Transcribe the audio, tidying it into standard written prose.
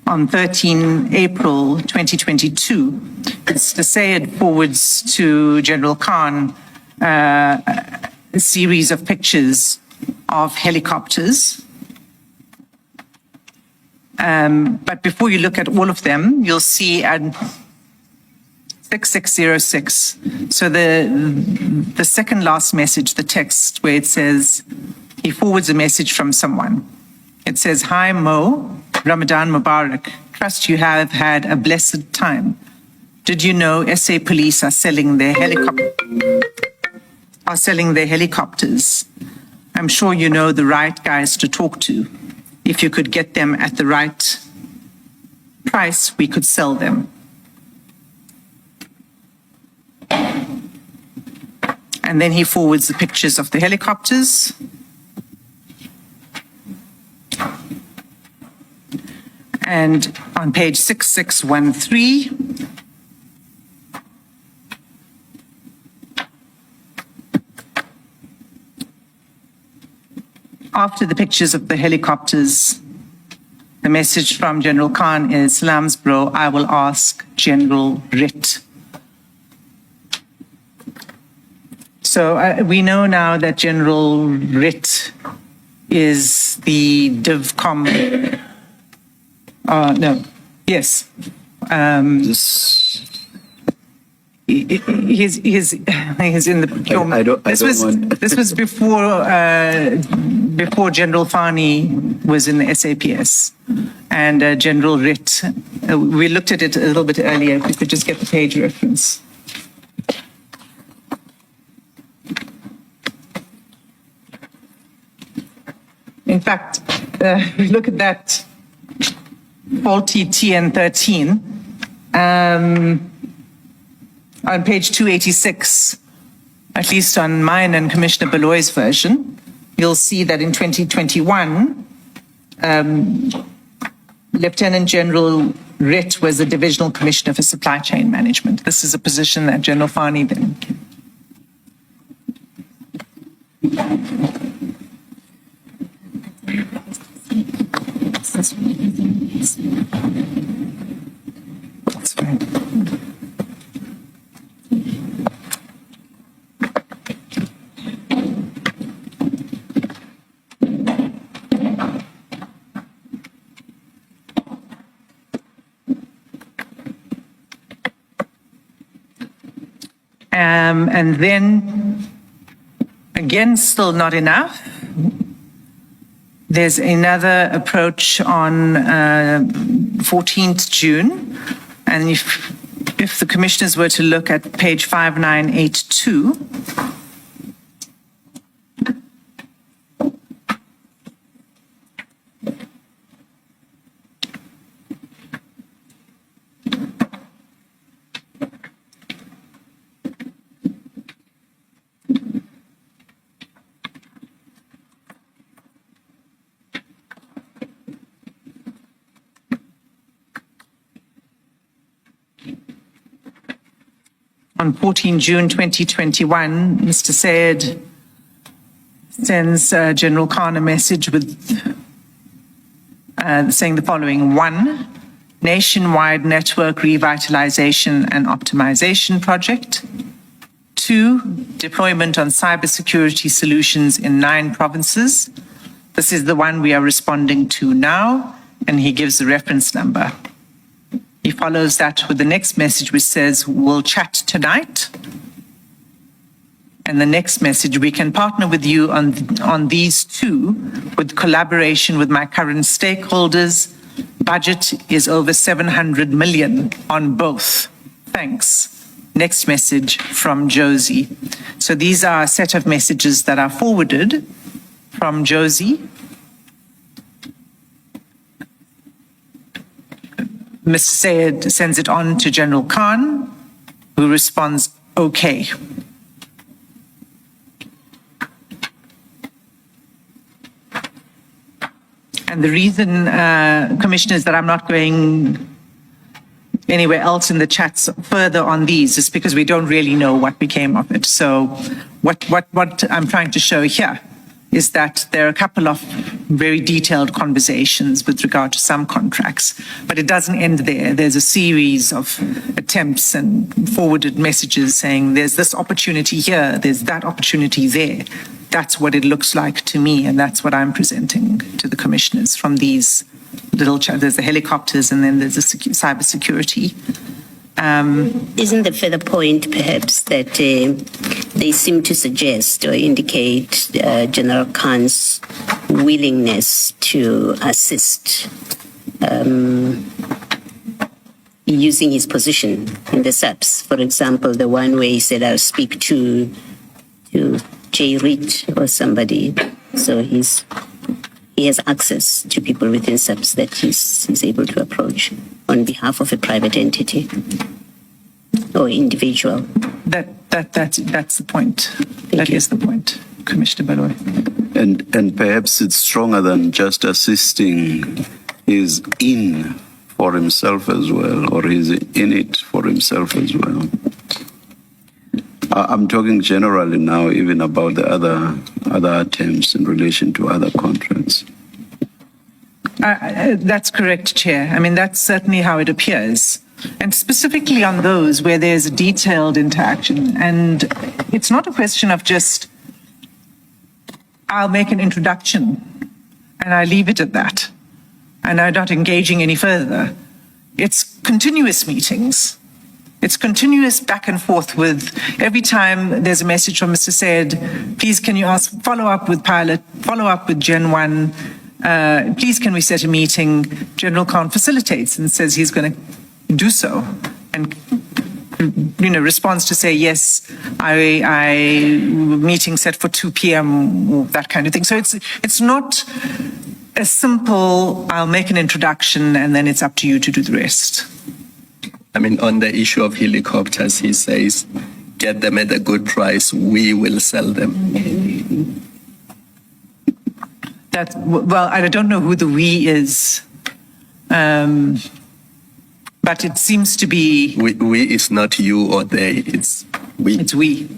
on 13 April 2022, Mr. Sayed forwards to General Khan a series of pictures of helicopters. But before you look at all of them, you'll see at 6606. So the second last message, the text where it says, he forwards a message from someone. It says, "Hi Mo, Ramadan Mubarak. Trust you have had a blessed time. Did you know SA police are selling their helicopters? I'm sure you know the right guys to talk to. If you could get them at the right price, we could sell them." And then he forwards the pictures of the helicopters. And on page 6613, after the pictures of the helicopters, the message from General Khan is, "Salams, bro, I will ask General Ritt." So we know now that General Ritt is the DivCom. He's in the procurement. This was before General Fani was in the SAPS, and General Ritt. We looked at it a little bit earlier. If we could just get the page reference. In fact, we look at that faulty TN13 on page 286, at least on mine and Commissioner Beloy's version. You'll see that in 2021, Lieutenant General Ritt was the Divisional Commissioner for Supply Chain Management. This is a position that General Fani then. That's right. And then, again, still not enough. There's another approach on 14th June. And if the commissioners were to look at page 5982, on 14 June 2021, Mr. Sayed sends General Khan a message with saying the following: 1, nationwide network revitalization and optimization project. 2, deployment on cybersecurity solutions in 9 provinces. This is the one we are responding to now, and he gives the reference number. He follows that with the next message, which says, "We'll chat tonight." And the next message, "We can partner with you on these 2 with collaboration with my current stakeholders. Budget is over 700 million on both. Thanks." Next message from Josie. So these are a set of messages that are forwarded from Josie. Mr. Sayed sends it on to General Khan, who responds, "Okay." And the reason, commissioners, that I'm not going anywhere else in the chats further on these is because we don't really know what became of it. So what I'm trying to show here is that there are a couple of very detailed conversations with regard to some contracts, but it doesn't end there. There's a series of attempts and forwarded messages saying there's this opportunity here, there's that opportunity there. That's what it looks like to me, and that's what I'm presenting to the commissioners from these there's the helicopters and then there's the cyber security. Isn't the further point perhaps that they seem to suggest or indicate General Khan's willingness to assist using his position in the SAPS? For example, the one where he said, I'll speak to Jay Reed or somebody. So he has access to people within SAPS that he's able to approach on behalf of a private entity or individual. That's the point. That is the point, Commissioner Baloyi. And perhaps it's stronger than just assisting. He's in for himself as well, or he's in it for himself as well. I'm talking generally now, even about the other attempts in relation to other contracts. That's correct, Chair. I mean, that's certainly how it appears. And specifically on those where there's a detailed interaction. And it's not a question of just, I'll make an introduction and I leave it at that. And I'm not engaging any further. It's continuous meetings. It's continuous back and forth with every time there's a message from Mr. Said, please can you follow up with pilot, follow up with Gen 1, please can we set a meeting? General Khan facilitates and says he's going to do so. And, responds to say, yes, I meeting set for 2 p.m., that kind of thing. So it's not a simple, I'll make an introduction and then it's up to you to do the rest. I mean, on the issue of helicopters, he says, get them at a good price, we will sell them. Well, I don't know who the we is, but it seems to be... We is not you or they, it's we. It's we.